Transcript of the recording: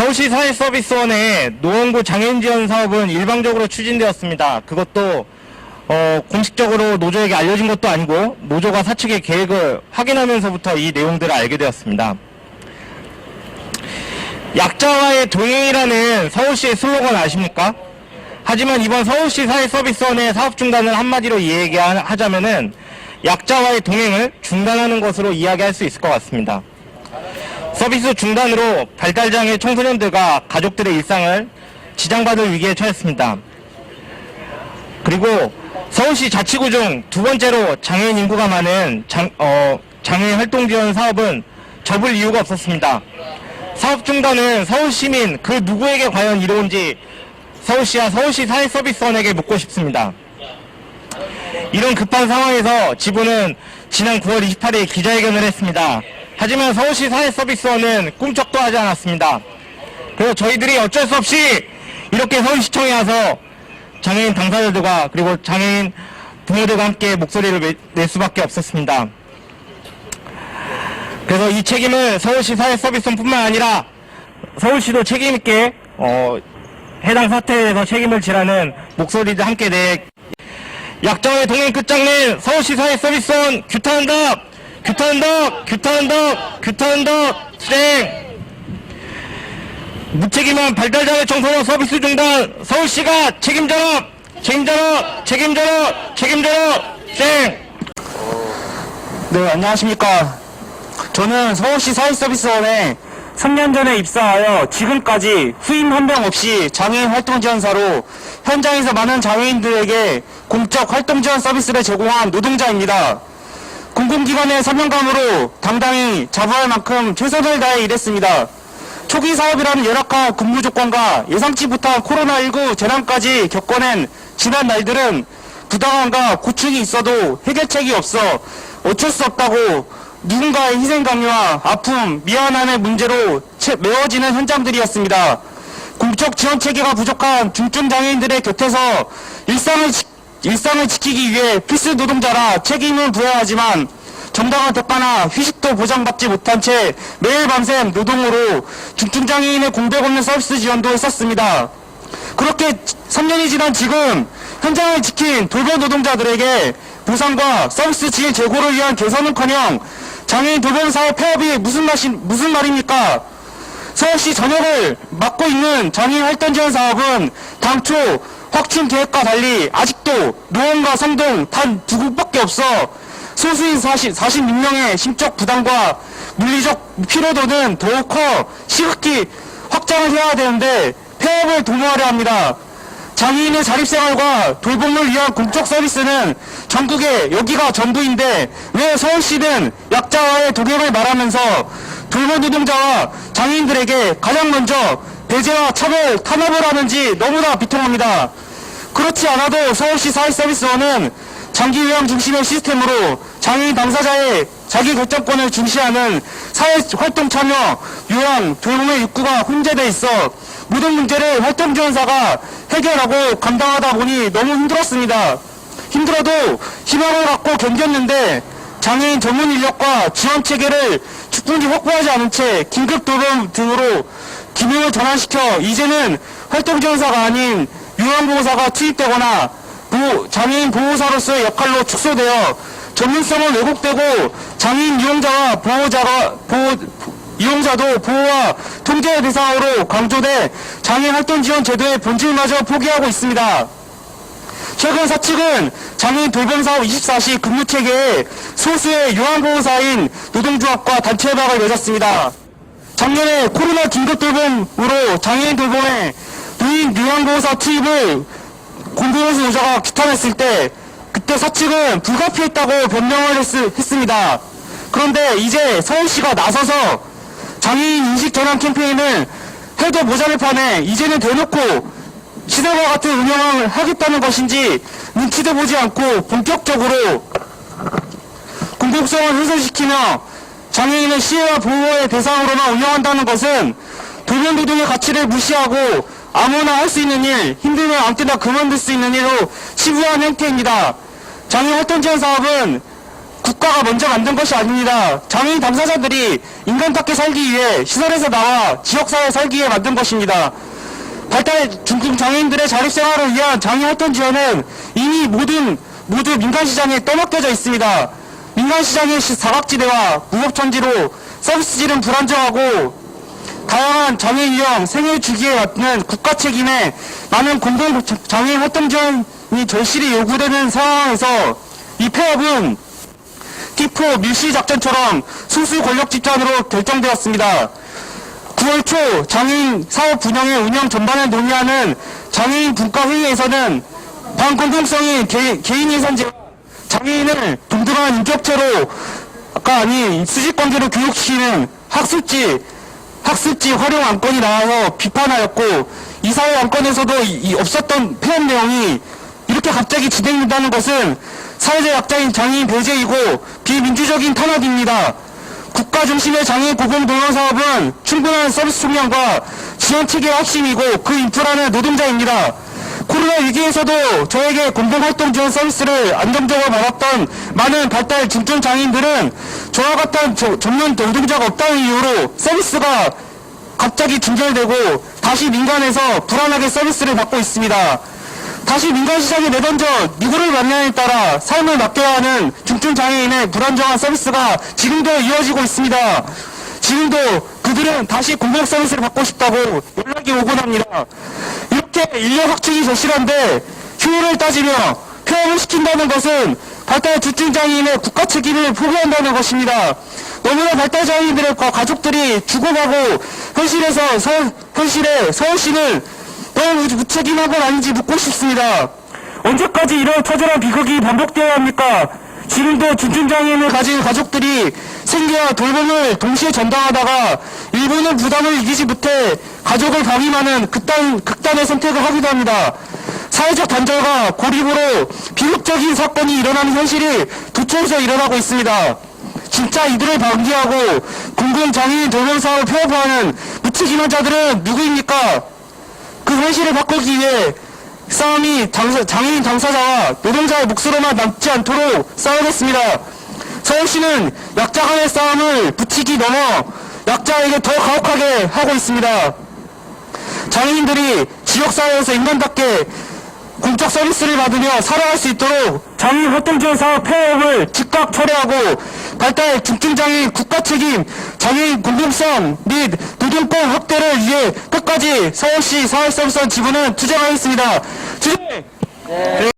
서울시 사회서비스원의 노원구 장애인 지원 사업은 일방적으로 추진되었습니다. 그것도 공식적으로 노조에게 알려진 것도 아니고 노조가 사측의 계획을 확인하면서부터 이 내용들을 알게 되었습니다. 약자와의 동행이라는 서울시의 슬로건 아십니까? 하지만 이번 서울시 사회서비스원의 사업 중단을 한마디로 이야기하자면은 약자와의 동행을 중단하는 것으로 이야기할 수 있을 것 같습니다. 서비스 중단으로 발달장애 청소년들과 가족들의 일상을 지장받을 위기에 처했습니다. 그리고 서울시 자치구 중 두 번째로 장애인 인구가 많은 장애인 활동 지원 사업은 접을 이유가 없었습니다. 사업 중단은 서울 시민 그 누구에게 과연 이로운지 서울시와 서울시 사회서비스원에게 묻고 싶습니다. 이런 급한 상황에서 지부는 지난 9월 28일 기자회견을 했습니다. 하지만 서울시 사회서비스원은 꿈쩍도 하지 않았습니다. 그래서 저희들이 어쩔 수 없이 이렇게 서울시청에 와서 장애인 당사자들과 그리고 장애인 부모들과 함께 목소리를 낼 수밖에 없었습니다. 그래서 이 책임을 서울시 사회서비스원뿐만 아니라 서울시도 책임있게 해당 사태에 대해서 책임을 지라는 목소리를 함께 내 약자와의 동행 끝장낸 서울시 사회서비스원 규탄한다! 규탄한다! 규탄한다! 규탄한다! 실행! 무책임한 발달장애 청소년 서비스 중단 서울시가 책임져라! 책임져라! 책임져라! 책임져라! 실행! 네, 안녕하십니까. 저는 서울시 사회서비스원에 3년 전에 입사하여 지금까지 후임 한 명 없이 장애인 활동지원사로 현장에서 많은 장애인들에게 공적 활동지원 서비스를 제공한 노동자입니다. 공공기관의 사명감으로 당당히 자부할 만큼 최선을 다해 일했습니다. 초기 사업이라는 열악한 근무 조건과 예상치 못한 코로나19 재난까지 겪어낸 지난 날들은 부당함과 고충이 있어도 해결책이 없어 어쩔 수 없다고 누군가의 희생 강요와 아픔, 미안함의 문제로 메워지는 현장들이었습니다. 공적 지원 체계가 부족한 중증 장애인들의 곁에서 일상을 지키기 위해 필수 노동자라 책임은 부여하지만 정당한 대가나 휴식도 보장받지 못한 채 매일 밤샘 노동으로 중증 장애인의 공백 없는 서비스 지원도 했었습니다. 그렇게 3년이 지난 지금 현장을 지킨 돌봄 노동자들에게 보상과 서비스 지원 제고를 위한 개선은커녕 장애인 돌봄 사업 폐업이 무슨 말입니까? 서울시 전역을 맡고 있는 장애인 활동 지원 사업은 당초 확충 계획과 달리 아직도 노원과 성동 단 두 곳밖에 없어 소수인 46명의 심적 부담과 물리적 피로도는 더욱 커 시급히 확장을 해야 되는데 폐업을 도모하려 합니다. 장애인의 자립생활과 돌봄을 위한 공적 서비스는 전국에 여기가 전부인데 왜 서울시는 약자와의 동행을 말하면서 돌봄 노동자와 장애인들에게 가장 먼저 배제와 차별, 탄압을 하는지 너무나 비통합니다. 그렇지 않아도 서울시 사회서비스원은 장기 요양 중심의 시스템으로 장애인 당사자의 자기 결정권을 중시하는 사회활동 참여, 요양, 돌봄의 욕구가 혼재되어 있어 모든 문제를 활동지원사가 해결하고 감당하다 보니 너무 힘들었습니다. 힘들어도 희망을 갖고 견뎠는데 장애인 전문 인력과 지원 체계를 충분히 확보하지 않은 채 긴급 돌봄 등으로 기능을 전환시켜 이제는 활동지원사가 아닌 요양보호사가 투입되거나 장애인 보호사로서의 역할로 축소되어 전문성은 왜곡되고 장애인 이용자와 이용자도 보호와 통제 대상으로 강조돼 장애인 활동 지원 제도의 본질마저 포기하고 있습니다. 최근 사측은 장애인 돌봄 사업 24시 근무 체계에 소수의 요양보호사인 노동조합과 단체 협약을 맺었습니다. 작년에 코로나 긴급 돌봄으로 장애인 돌봄에 노인 요양보호사 투입을 공공운수 노조가 규탄했을 때 그때 사측은 불가피했다고 변명을 했습니다. 그런데 이제 서울시가 나서서 장애인 인식 전환 캠페인을 해도 모자를 판에 이제는 대놓고 시설과 같은 운영을 하겠다는 것인지 눈치도 보지 않고 본격적으로 공공성을 훼손시키며 장애인의 시혜와 보호의 대상으로만 운영한다는 것은 돌봄 노동의 가치를 무시하고 아무나 할 수 있는 일, 힘들면 아무 때나 그만둘 수 있는 일로 치부한 형태입니다. 장애인 활동지원 사업은 국가가 먼저 만든 것이 아닙니다. 장애인 당사자들이 인간답게 살기 위해 시설에서 나와 지역사회에 살기 위해 만든 것입니다. 발달 중증 장애인들의 자립생활을 위한 장애활동 지원은 이미 모두 민간시장에 떠맡겨져 있습니다. 민간시장의 사각지대와 무법천지로 서비스질은 불안정하고 다양한 장애 유형, 생애 주기에 맞는 국가 책임에 많은 공공 장애인 활동 지원이 절실히 요구되는 상황에서 이 폐업은 TIFO 밀실 작전처럼 순수 권력 집단으로 결정되었습니다. 9월 초 장애인 사업 분야의 운영 전반을 논의하는 장애인 분과회의에서는 반공평성인 개인 예산제와 장애인을 동등한 인격체로 수직관계로 교육시키는 학습지 활용 안건이 나와서 비판하였고, 이 사회 안건에서도 없었던 폐업 내용이 이렇게 갑자기 진행된다는 것은 사회적 약자인 장애인 배제이고 비민주적인 탄압입니다. 국가 중심의 장애인 고공 동원 사업은 충분한 서비스 총량과 지원 체계의 핵심이고 그 인프라는 노동자입니다. 코로나 위기에서도 저에게 공동활동 지원 서비스를 안정적으로 받았던 많은 발달 중증 장애인들은 저와 같은 전문 노동자가 없다는 이유로 서비스가 갑자기 중절되고 다시 민간에서 불안하게 서비스를 받고 있습니다. 다시 민간시장에 내던져 누구를 만나냐에 따라 삶을 맡겨야 하는 중증 장애인의 불안정한 서비스가 지금도 이어지고 있습니다. 지금도 그들은 다시 공공 서비스를 받고 싶다고 연락이 오곤 합니다. 이렇게 인력 확충이 절실한데 효율을 따지며 폐업을 시킨다는 것은 발달 중증 장애인의 국가 책임을 포기한다는 것입니다. 너무나 발달 장애인들의 가족들이 죽어가고 현실에 서울시는 너무 무책임한 건 아닌지 묻고 싶습니다. 언제까지 이런 처절한 비극이 반복되어야 합니까? 지금도 중증장애인을 가진 가족들이 생계와 돌봄을 동시에 전당하다가 일부는 부담을 이기지 못해 가족을 방임하는 극단의 선택을 하기도 합니다. 사회적 단절과 고립으로 비극적인 사건이 일어나는 현실이 도처에서 일어나고 있습니다. 진짜 이들을 방기하고 공공장애인 돌봄 사업을 폐업하는 무책임한 자들은 누구입니까? 그 현실을 바꾸기 위해 싸움이 장애인 당사자와 노동자의 몫으로만 남지 않도록 싸우겠습니다. 서울시는 약자 간의 싸움을 붙이기 넘어 약자에게 더 가혹하게 하고 있습니다. 장애인들이 지역사회에서 인간답게 공적 서비스를 받으며 살아갈 수 있도록 장애인 활동지원 사업 폐업을 즉각 철회하고 발달 중증장애인 국가 책임, 장애인 공공성 및 노동권 확대를 위해 끝까지 서울시 사회서비스원 지부는 투쟁하겠습니다. 투쟁! 네.